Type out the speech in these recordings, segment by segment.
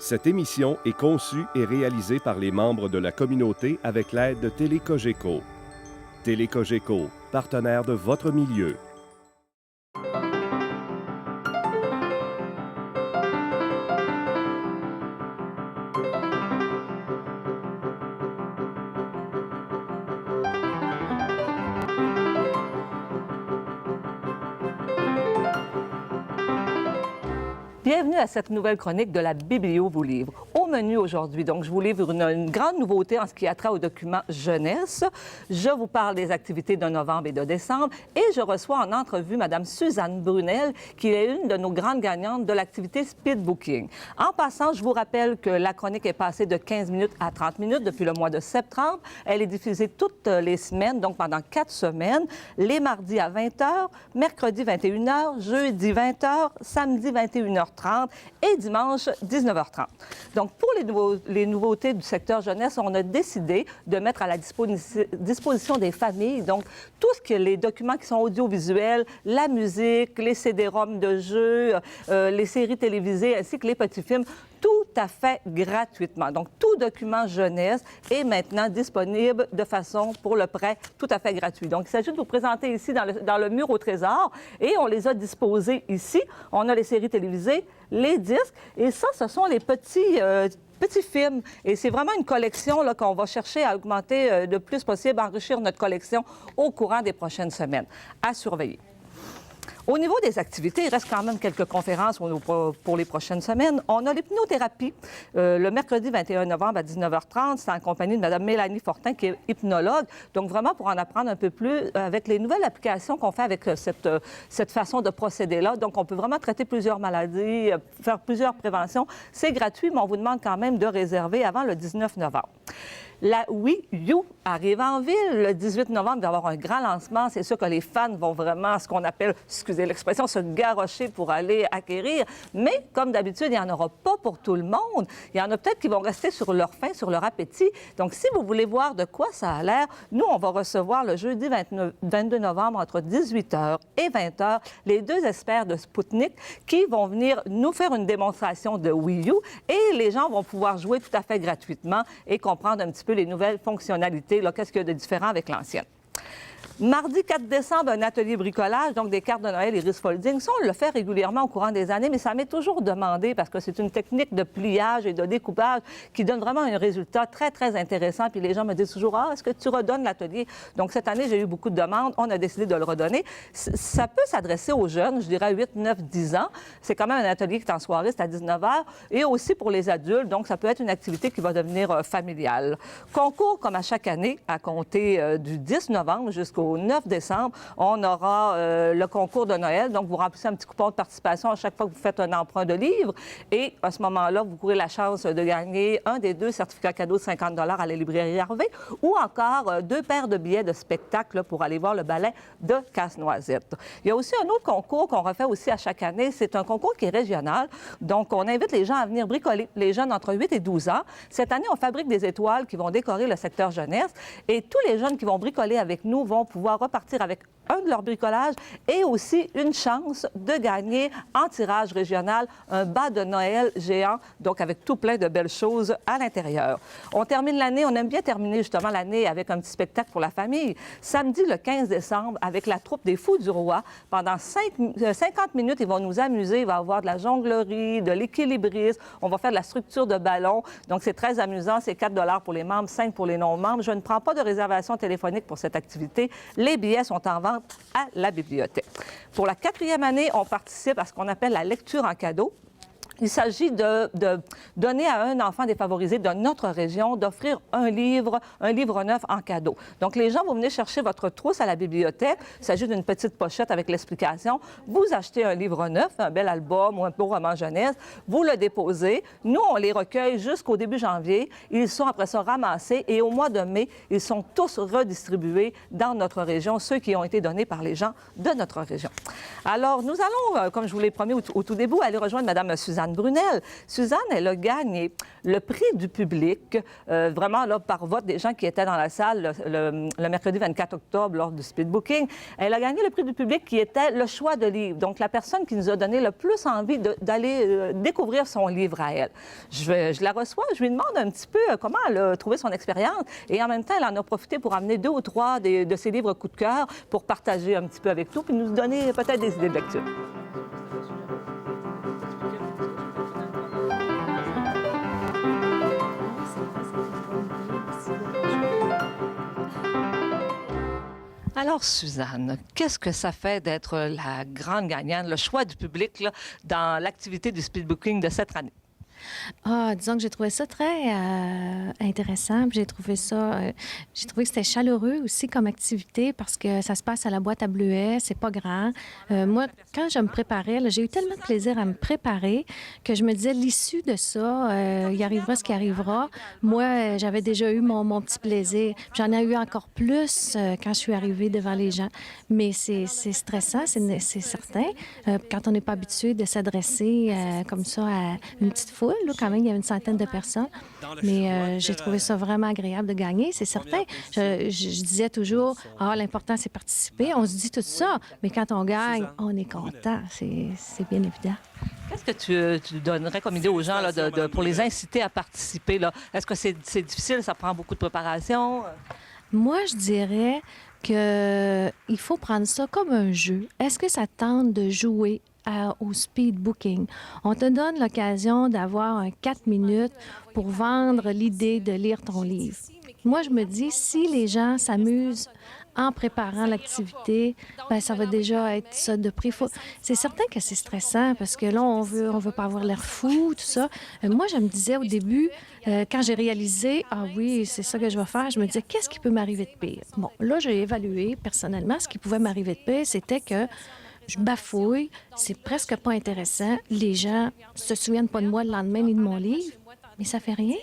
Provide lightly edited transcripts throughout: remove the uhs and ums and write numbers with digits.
Cette émission est conçue et réalisée par les membres de la communauté avec l'aide de Télécogeco. Télécogeco, partenaire de votre milieu. Bienvenue à cette nouvelle chronique de la Biblio vous livre. Au menu aujourd'hui, donc, je vous livre une grande nouveauté en ce qui a trait aux documents jeunesse. Je vous parle des activités de novembre et de décembre et je reçois en entrevue Mme Suzanne Brunel, qui est une de nos grandes gagnantes de l'activité Speed Booking. En passant, je vous rappelle que la chronique est passée de 15 minutes à 30 minutes depuis le mois de septembre. Elle est diffusée toutes les semaines, donc pendant 4 semaines, les mardis à 20h, mercredi 21h, jeudi 20h, samedi 21h30 et dimanche 19h30. Donc, pour les nouveautés du secteur jeunesse, on a décidé de mettre à la disposition des familles, donc, tout ce qui est les documents qui sont audiovisuels, la musique, les CD-ROM de jeux, les séries télévisées, ainsi que les petits films, tout à fait gratuitement. Donc, tout document jeunesse est maintenant disponible de façon, pour le prêt, tout à fait gratuit. Donc, il s'agit de vous présenter ici dans le mur au trésor et on les a disposés ici. On a les séries télévisées, les disques et ça, ce sont les petits films. Et c'est vraiment une collection là, qu'on va chercher à augmenter le plus possible, enrichir notre collection au courant des prochaines semaines. À surveiller. Au niveau des activités, il reste quand même quelques conférences pour les prochaines semaines. On a l'hypnothérapie le mercredi 21 novembre à 19h30. C'est en compagnie de Mme Mélanie Fortin, qui est hypnologue. Donc, vraiment, pour en apprendre un peu plus avec les nouvelles applications qu'on fait avec cette façon de procéder-là. Donc, on peut vraiment traiter plusieurs maladies, faire plusieurs préventions. C'est gratuit, mais on vous demande quand même de réserver avant le 19 novembre. La Wii U arrive en ville le 18 novembre. Il va y avoir un grand lancement. C'est sûr que les fans vont vraiment, ce qu'on appelle, excusez l'expression, se garrocher pour aller acquérir. Mais, comme d'habitude, il n'y en aura pas pour tout le monde. Il y en a peut-être qui vont rester sur leur faim, sur leur appétit. Donc, si vous voulez voir de quoi ça a l'air, nous, on va recevoir le jeudi 22 novembre entre 18h et 20h les deux experts de Spoutnik qui vont venir nous faire une démonstration de Wii U et les gens vont pouvoir jouer tout à fait gratuitement et comprendre un petit peu les nouvelles fonctionnalités, qu'est-ce qu'il y a de différent avec l'ancienne. Mardi 4 décembre, un atelier bricolage, donc des cartes de Noël et Iris Folding. Ça, on le fait régulièrement au courant des années, mais ça m'est toujours demandé parce que c'est une technique de pliage et de découpage qui donne vraiment un résultat très, très intéressant. Puis les gens me disent toujours, « Ah, est-ce que tu redonnes l'atelier? » Donc, cette année, j'ai eu beaucoup de demandes. On a décidé de le redonner. Ça peut s'adresser aux jeunes, je dirais 8, 9, 10 ans. C'est quand même un atelier qui est en soirée, c'est à 19h. Et aussi pour les adultes, donc ça peut être une activité qui va devenir familiale. Concours, comme à chaque année, à compter du 10 novembre jusqu'au 9 décembre, on aura le concours de Noël. Donc, vous remplissez un petit coupon de participation à chaque fois que vous faites un emprunt de livre. Et à ce moment-là, vous courez la chance de gagner un des 2 certificats cadeaux de 50 à la librairie Harvey ou encore 2 paires de billets de spectacle pour aller voir le ballet de Casse-Noisette. Il y a aussi un autre concours qu'on refait aussi à chaque année. C'est un concours qui est régional. Donc, on invite les gens à venir bricoler, les jeunes entre 8 et 12 ans. Cette année, on fabrique des étoiles qui vont décorer le secteur jeunesse. Et tous les jeunes qui vont bricoler avec nous vont pouvoir repartir avec un de leurs bricolages et aussi une chance de gagner en tirage régional un bas de Noël géant, donc avec tout plein de belles choses à l'intérieur. On termine l'année, on aime bien terminer justement l'année avec un petit spectacle pour la famille. Samedi, le 15 décembre, avec la troupe des Fous du Roi, pendant 50 minutes, ils vont nous amuser. Il va y avoir de la jonglerie, de l'équilibrisme, on va faire de la structure de ballon. Donc, c'est très amusant. C'est 4 pour les membres, 5 pour les non-membres. Je ne prends pas de réservation téléphonique pour cette activité. Les billets sont en vente à la bibliothèque. Pour la 4e année, on participe à ce qu'on appelle la lecture en cadeau. Il s'agit de donner à un enfant défavorisé de notre région, d'offrir un livre neuf en cadeau. Donc, les gens vont venir chercher votre trousse à la bibliothèque. Il s'agit d'une petite pochette avec l'explication. Vous achetez un livre neuf, un bel album ou un beau roman jeunesse. Vous le déposez. Nous, on les recueille jusqu'au début janvier. Ils sont après ça ramassés et au mois de mai, ils sont tous redistribués dans notre région, ceux qui ont été donnés par les gens de notre région. Alors, nous allons, comme je vous l'ai promis au tout début, aller rejoindre Mme Suzanne Suzanne Brunel. Suzanne, elle a gagné le prix du public, vraiment là, par vote des gens qui étaient dans la salle le mercredi 24 octobre lors du speed booking. Elle a gagné le prix du public qui était le choix de livre. Donc, la personne qui nous a donné le plus envie d'aller découvrir son livre à elle. Je la reçois, je lui demande un petit peu comment elle a trouvé son expérience et en même temps, elle en a profité pour amener 2 ou 3 de ses livres coup de cœur pour partager un petit peu avec nous puis nous donner peut-être des idées de lecture. Alors, Suzanne, qu'est-ce que ça fait d'être la grande gagnante, le choix du public là, dans l'activité du speed booking de cette année? Ah, disons que j'ai trouvé ça très intéressant. Puis j'ai trouvé que c'était chaleureux aussi comme activité parce que ça se passe à la boîte à bleuets, c'est pas grand. Moi, quand je me préparais, là, j'ai eu tellement de plaisir à me préparer que je me disais, l'issue de ça, il arrivera ce qui arrivera. Moi, j'avais déjà eu mon petit plaisir. J'en ai eu encore plus quand je suis arrivée devant les gens. Mais c'est stressant, c'est certain, quand on n'est pas habitué de s'adresser comme ça à une petite foule. Là, quand même, il y avait une centaine de personnes. Mais j'ai trouvé ça vraiment agréable de gagner, c'est certain. Je disais toujours, l'important, c'est participer. On se dit tout ça, mais quand on gagne, on est content. C'est bien évident. Qu'est-ce que tu donnerais comme idée aux gens là, pour les inciter à participer? Là? Est-ce que c'est difficile? Ça prend beaucoup de préparation? Moi, je dirais qu'il faut prendre ça comme un jeu. Est-ce que ça tente de jouer au speed booking? On te donne l'occasion d'avoir 4 minutes pour vendre l'idée de lire ton livre. Moi, je me dis, si les gens s'amusent en préparant l'activité, bien, ça va déjà être ça de prix. C'est certain que c'est stressant parce que là, on veut pas avoir l'air fou, tout ça. Moi, je me disais au début, quand j'ai réalisé, oui, c'est ça que je vais faire, je me disais, qu'est-ce qui peut m'arriver de pire? Bon, là, j'ai évalué personnellement, ce qui pouvait m'arriver de pire, c'était que je bafouille, c'est presque pas intéressant. Les gens se souviennent pas de moi le lendemain ni de mon livre, mais ça fait rien.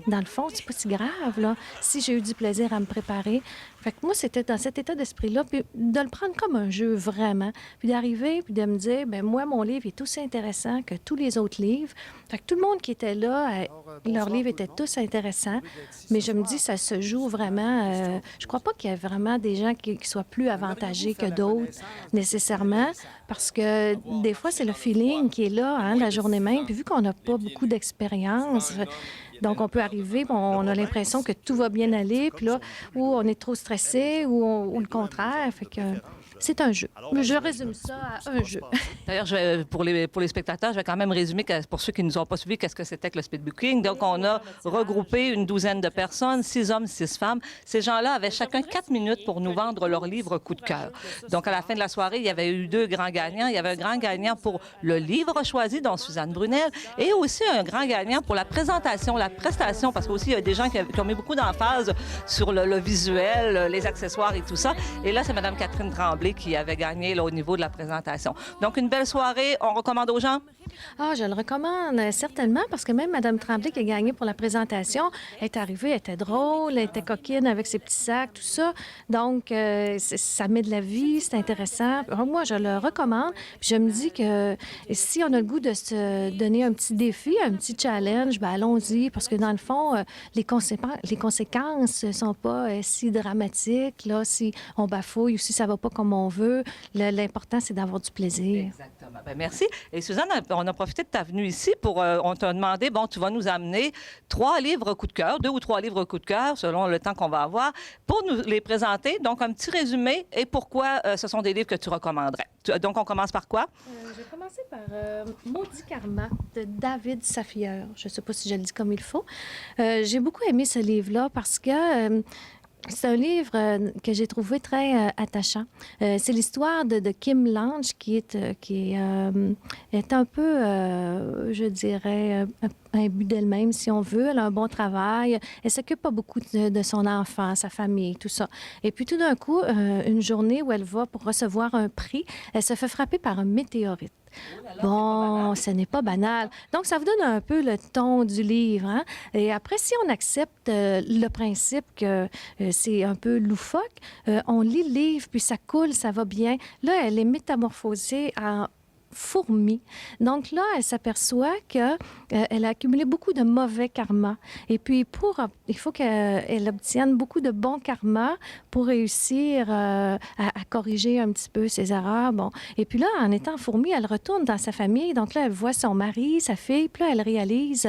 Dans le fond, c'est pas si grave, là, si j'ai eu du plaisir à me préparer. Fait que moi, c'était dans cet état d'esprit-là, puis de le prendre comme un jeu, vraiment, puis d'arriver, puis de me dire, bien, moi, mon livre est aussi intéressant que tous les autres livres. Fait que tout le monde qui était là, leurs livres étaient tous intéressants, mais je me dis, ça se joue vraiment. Je crois pas qu'il y ait vraiment des gens qui soient plus avantagés que d'autres, nécessairement, parce que des fois, c'est le feeling qui est là, hein, la journée même, puis vu qu'on n'a pas beaucoup d'expérience, donc, on peut arriver, on a l'impression que tout va bien aller, puis là, ou on est trop stressé, ou le contraire. Fait que c'est un jeu. Je résume ça à un jeu. D'ailleurs, pour les spectateurs, je vais quand même résumer, pour ceux qui ne nous ont pas suivis, qu'est-ce que c'était que le speed booking. Donc, on a regroupé une douzaine de personnes, 6 hommes, 6 femmes. Ces gens-là avaient chacun 4 minutes pour nous vendre leur livre coup de cœur. Donc, à la fin de la soirée, il y avait eu 2 grands gagnants. Il y avait un grand gagnant pour le livre choisi, dont Suzanne Brunel, et aussi un grand gagnant pour la présentation, la prestation, parce qu'aussi, il y a des gens qui ont mis beaucoup d'emphase sur le visuel, les accessoires et tout ça. Et là, c'est Mme Catherine Tremblay qui avait gagné là, au niveau de la présentation. Donc, une belle soirée. On recommande aux gens? Je le recommande certainement parce que même Mme Tremblay qui a gagné pour la présentation est arrivée, elle était drôle, elle était coquine avec ses petits sacs, tout ça. Donc, ça met de la vie, c'est intéressant. Alors, moi, je le recommande. Puis je me dis que si on a le goût de se donner un petit défi, un petit challenge, bien, allons-y parce que dans le fond, les conséquences ne sont pas si dramatiques. Là, si on bafouille ou si ça ne va pas comme on veut, l'important, c'est d'avoir du plaisir. Exactement. Bien, merci. Et Suzanne, on a profité de ta venue ici pour... on t'a demandé, tu vas nous amener 3 livres coup de cœur, 2 ou 3 livres coup de cœur, selon le temps qu'on va avoir, pour nous les présenter. Donc, un petit résumé et pourquoi ce sont des livres que tu recommanderais. Donc, on commence par quoi? Je vais commencer par Maudit Karma de David Safieur. Je ne sais pas si je le dis comme il faut. J'ai beaucoup aimé ce livre-là parce que... c'est un livre que j'ai trouvé très attachant. C'est l'histoire de Kim Lange qui est un peu, je dirais, un but d'elle-même, si on veut. Elle a un bon travail. Elle s'occupe pas beaucoup de son enfant, sa famille, tout ça. Et puis tout d'un coup, une journée où elle va pour recevoir un prix, elle se fait frapper par un météorite. Bon, ce n'est pas banal. Donc, ça vous donne un peu le ton du livre. Hein? Et après, si on accepte le principe que c'est un peu loufoque, on lit le livre, puis ça coule, ça va bien. Là, elle est métamorphosée en fourmi. Donc là, elle s'aperçoit qu'elle a accumulé beaucoup de mauvais karma. Et puis, il faut qu'elle obtienne beaucoup de bons karma pour réussir à corriger un petit peu ses erreurs. Bon. Et puis là, en étant fourmi, elle retourne dans sa famille. Donc là, elle voit son mari, sa fille. Puis là, elle réalise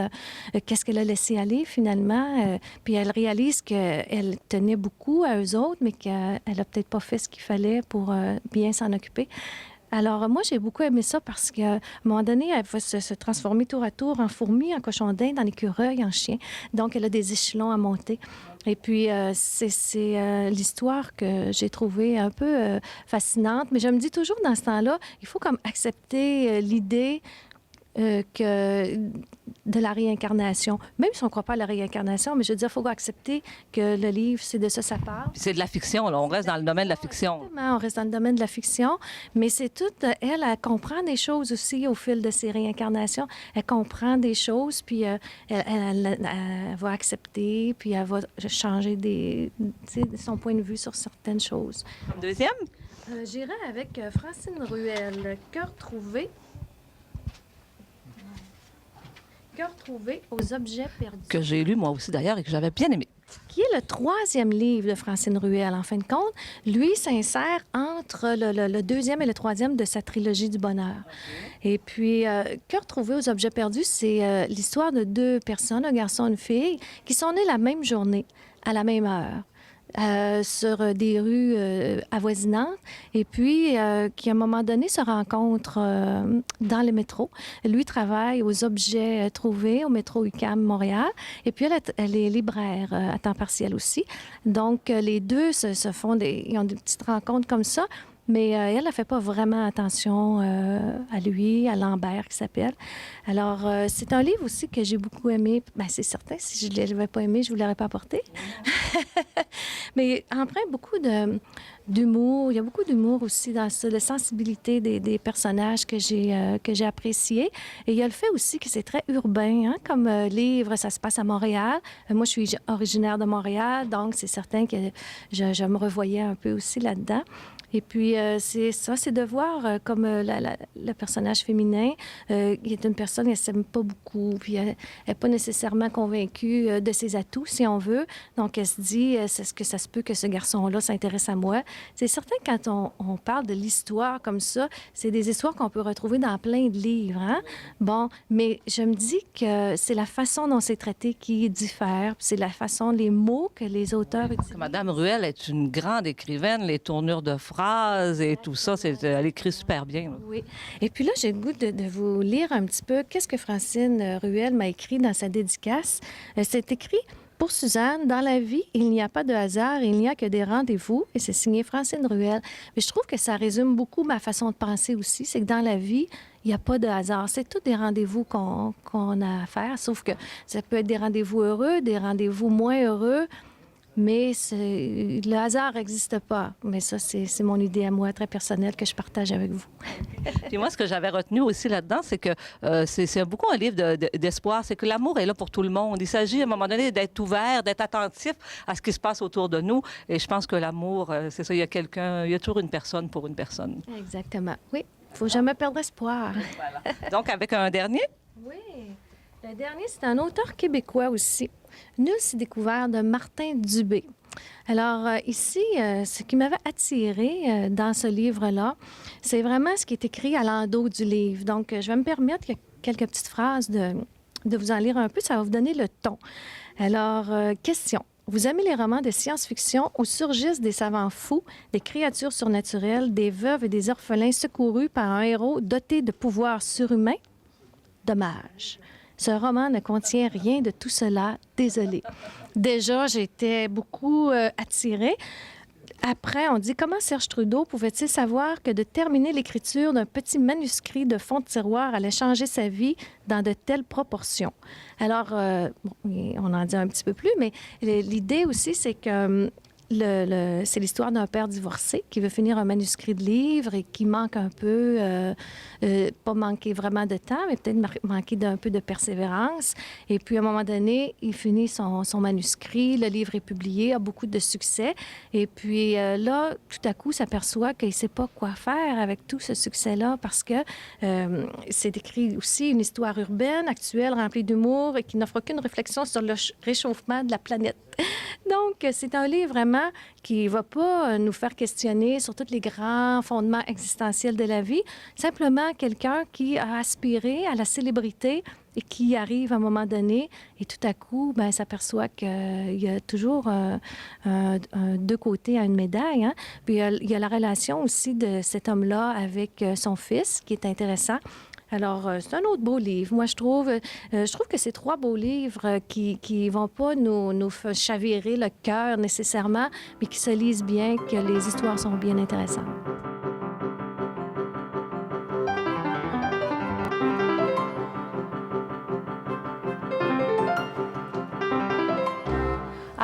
qu'est-ce qu'elle a laissé aller finalement. Puis elle réalise qu'elle tenait beaucoup à eux autres, mais qu'elle n'a peut-être pas fait ce qu'il fallait pour bien s'en occuper. Alors, moi, j'ai beaucoup aimé ça parce qu'à un moment donné, elle va se transformer tour à tour en fourmi, en cochon d'Inde, en écureuil, en chien. Donc, elle a des échelons à monter. Et puis, c'est l'histoire que j'ai trouvée un peu fascinante. Mais je me dis toujours, dans ce temps-là, il faut comme accepter l'idée de la réincarnation. Même si on ne croit pas à la réincarnation, mais je veux dire, il faut accepter que le livre, c'est de ça part. C'est de la fiction, là. On reste dans le domaine de la fiction. Exactement, on reste dans le domaine de la fiction, mais c'est tout, elle comprend des choses aussi au fil de ses réincarnations. Elle comprend des choses, puis elle va accepter, puis elle va changer son point de vue sur certaines choses. Deuxième? J'irai avec Francine Ruel, Cœur trouvé. Cœur trouvé aux objets perdus. Que j'ai lu moi aussi d'ailleurs et que j'avais bien aimé. Qui est le 3e livre de Francine Ruel, en fin de compte. Lui s'insère entre le 2e et le 3e de sa trilogie du bonheur. Et puis, Cœur trouvé aux objets perdus, c'est l'histoire de 2 personnes, un garçon et une fille, qui sont nés la même journée, à la même heure. Sur des rues avoisinantes et puis qui, à un moment donné, se rencontrent dans le métro. Lui travaille aux objets trouvés au métro UQAM Montréal et puis elle est libraire à temps partiel aussi. Donc, les deux ils ont des petites rencontres comme ça. Mais elle ne fait pas vraiment attention à lui, à Lambert qui s'appelle. Alors, c'est un livre aussi que j'ai beaucoup aimé. Bien, c'est certain, si je ne l'avais pas aimé, je ne vous l'aurais pas apporté. Mais empreint beaucoup d'humour. Il y a beaucoup d'humour aussi dans ça, de sensibilité des personnages que j'ai appréciés. Et il y a le fait aussi que c'est très urbain, hein, comme livre, ça se passe à Montréal. Moi, je suis originaire de Montréal, donc c'est certain que je me revoyais un peu aussi là-dedans. Et puis, c'est ça, c'est de voir comme le personnage féminin, qui est une personne, elle ne s'aime pas beaucoup, puis elle n'est pas nécessairement convaincue de ses atouts, si on veut. Donc, elle se dit, est-ce que ça se peut que ce garçon-là s'intéresse à moi? C'est certain que quand on parle de l'histoire comme ça, c'est des histoires qu'on peut retrouver dans plein de livres, hein? Bon, mais je me dis que c'est la façon dont c'est traité qui diffère, c'est la façon, les mots que les auteurs utilisent. Madame Ruel est une grande écrivaine, les tournures de phrases et tout ça, elle écrit super bien. Là. Oui. Et puis là, j'ai le goût de vous lire un petit peu qu'est-ce que Francine Ruel m'a écrit dans sa dédicace. C'est écrit « Pour Suzanne, dans la vie, il n'y a pas de hasard, il n'y a que des rendez-vous. » Et c'est signé Francine Ruel. Mais je trouve que ça résume beaucoup ma façon de penser aussi. C'est que dans la vie, il n'y a pas de hasard. C'est tous des rendez-vous qu'on a à faire, sauf que ça peut être des rendez-vous heureux, des rendez-vous moins heureux. Mais le hasard n'existe pas. Mais ça, c'est mon idée à moi, très personnelle, que je partage avec vous. Puis moi, ce que j'avais retenu aussi là-dedans, c'est que c'est beaucoup un livre d'espoir. C'est que l'amour est là pour tout le monde. Il s'agit, à un moment donné, d'être ouvert, d'être attentif à ce qui se passe autour de nous. Et je pense que l'amour, c'est ça, il y a toujours une personne pour une personne. Exactement. Oui, il ne faut jamais perdre espoir. Voilà. Donc, avec un dernier? Oui. Le dernier, c'est un auteur québécois aussi. Nul s'est découvert de Martin Dubé. Alors ici, ce qui m'avait attiré dans ce livre-là, c'est vraiment ce qui est écrit à l'endos du livre. Donc, je vais me permettre quelques petites phrases de vous en lire un peu. Ça va vous donner le ton. Alors, question. Vous aimez les romans de science-fiction où surgissent des savants fous, des créatures surnaturelles, des veuves et des orphelins secourus par un héros doté de pouvoirs surhumains? Dommage. Ce roman ne contient rien de tout cela. Désolée. Déjà, j'étais beaucoup attirée. Après, on dit comment Serge Trudeau pouvait-il savoir que de terminer l'écriture d'un petit manuscrit de fond de tiroir allait changer sa vie dans de telles proportions? Alors, on en dit un petit peu plus, mais l'idée aussi, c'est que c'est l'histoire d'un père divorcé qui veut finir un manuscrit de livre et qui manque un peu, pas manquer vraiment de temps, mais peut-être manquer d'un peu de persévérance. Et puis, à un moment donné, il finit son manuscrit, le livre est publié, a beaucoup de succès. Et puis là, tout à coup, s'aperçoit qu'il ne sait pas quoi faire avec tout ce succès-là parce que c'est écrit aussi une histoire urbaine, actuelle, remplie d'humour et qui n'offre aucune réflexion sur le réchauffement de la planète. Donc, c'est un livre vraiment qui ne va pas nous faire questionner sur tous les grands fondements existentiels de la vie. Simplement quelqu'un qui a aspiré à la célébrité et qui arrive à un moment donné et tout à coup, bien, s'aperçoit qu'il y a toujours deux côtés à une médaille. Hein? Puis il y a la relation aussi de cet homme-là avec son fils qui est intéressant. Alors, c'est un autre beau livre. Moi, je trouve que c'est 3 beaux livres qui vont pas nous chavirer le cœur nécessairement, mais qui se lisent bien, que les histoires sont bien intéressantes.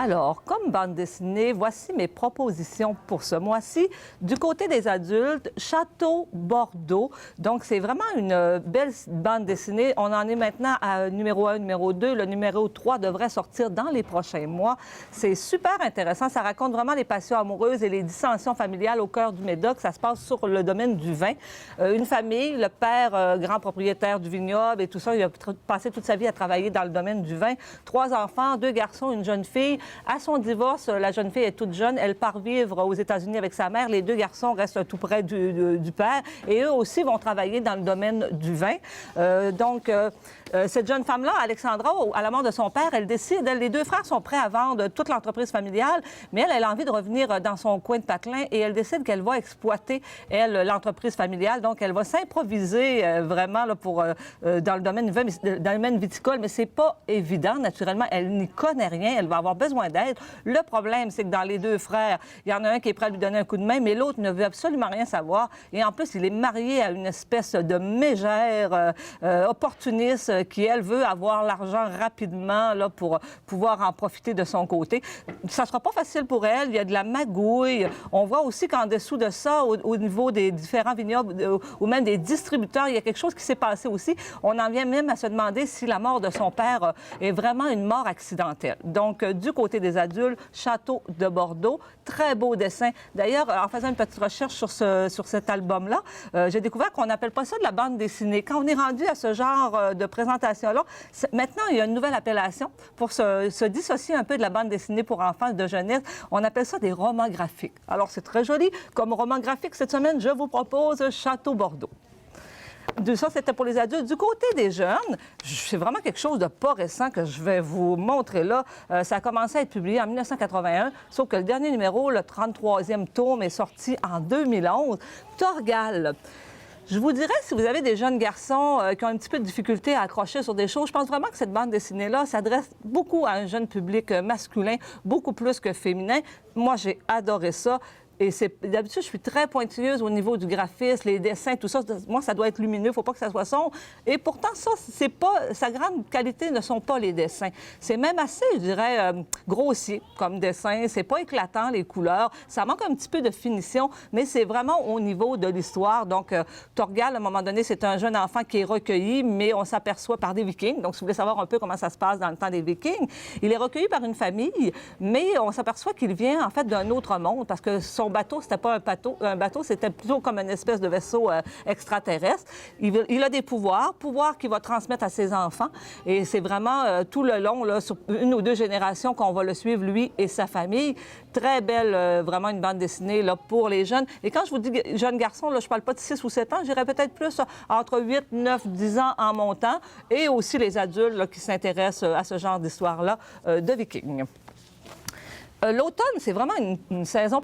Alors, comme bande dessinée, voici mes propositions pour ce mois-ci. Du côté des adultes, Château Bordeaux. Donc, c'est vraiment une belle bande dessinée. On en est maintenant à numéro 1, numéro 2. Le numéro 3 devrait sortir dans les prochains mois. C'est super intéressant. Ça raconte vraiment les passions amoureuses et les dissensions familiales au cœur du Médoc. Ça se passe sur le domaine du vin. Une famille, le père, grand propriétaire du vignoble et tout ça, il a passé toute sa vie à travailler dans le domaine du vin. 3 enfants, 2 garçons, une jeune fille. À son divorce, la jeune fille est toute jeune. Elle part vivre aux États-Unis avec sa mère. Les 2 garçons restent tout près du père. Et eux aussi vont travailler dans le domaine du vin. Cette jeune femme-là, Alexandra, à la mort de son père, elle décide, les 2 frères sont prêts à vendre toute l'entreprise familiale, mais elle a envie de revenir dans son coin de patelin et elle décide qu'elle va exploiter, elle, l'entreprise familiale. Donc, elle va s'improviser vraiment là, dans le domaine du vin, dans le domaine viticole, mais c'est pas évident. Naturellement, elle n'y connaît rien. Elle va avoir besoin d'aide. Le problème, c'est que dans les 2 frères, il y en a un qui est prêt à lui donner un coup de main, mais l'autre ne veut absolument rien savoir. Et en plus, il est marié à une espèce de mégère opportuniste qui, elle, veut avoir l'argent rapidement là, pour pouvoir en profiter de son côté. Ça ne sera pas facile pour elle. Il y a de la magouille. On voit aussi qu'en dessous de ça, au niveau des différents vignobles ou même des distributeurs, il y a quelque chose qui s'est passé aussi. On en vient même à se demander si la mort de son père est vraiment une mort accidentelle. Donc, du côté des adultes, Château de Bordeaux, très beau dessin. D'ailleurs, en faisant une petite recherche sur cet album-là, j'ai découvert qu'on n'appelle pas ça de la bande dessinée. Quand on est rendu à ce genre de présentation-là, maintenant, il y a une nouvelle appellation pour se dissocier un peu de la bande dessinée pour enfants de jeunesse. On appelle ça des romans graphiques. Alors, c'est très joli. Comme roman graphique, cette semaine, je vous propose Château Bordeaux. Ça, c'était pour les adultes. Du côté des jeunes, c'est vraiment quelque chose de pas récent que je vais vous montrer là. Ça a commencé à être publié en 1981, sauf que le dernier numéro, le 33e tome, est sorti en 2011. Torgal. Je vous dirais, si vous avez des jeunes garçons qui ont un petit peu de difficulté à accrocher sur des choses, je pense vraiment que cette bande dessinée-là s'adresse beaucoup à un jeune public masculin, beaucoup plus que féminin. Moi, j'ai adoré ça. Et d'habitude, je suis très pointilleuse au niveau du graphisme, les dessins, tout ça. Moi, ça doit être lumineux, il ne faut pas que ça soit sombre. Et pourtant, ça, c'est pas... Sa grande qualité ne sont pas les dessins. C'est même assez, je dirais, grossier comme dessin. C'est pas éclatant, les couleurs. Ça manque un petit peu de finition, mais c'est vraiment au niveau de l'histoire. Donc, Torgal, à un moment donné, c'est un jeune enfant qui est recueilli, mais on s'aperçoit par des Vikings. Donc, si vous voulez savoir un peu comment ça se passe dans le temps des Vikings, il est recueilli par une famille, mais on s'aperçoit qu'il vient, en fait, d'un autre monde, parce que son bateau, c'était pas un bateau, c'était plutôt comme une espèce de vaisseau extraterrestre. Il a des pouvoirs qu'il va transmettre à ses enfants. Et c'est vraiment tout le long, là, sur 1 ou 2 générations, qu'on va le suivre, lui et sa famille. Très belle, vraiment une bande dessinée là, pour les jeunes. Et quand je vous dis jeunes garçons, là, je parle pas de 6 ou 7 ans, j'irais peut-être plus entre 8, 9, 10 ans en montant. Et aussi les adultes là, qui s'intéressent à ce genre d'histoire-là de Vikings. L'automne, c'est vraiment une saison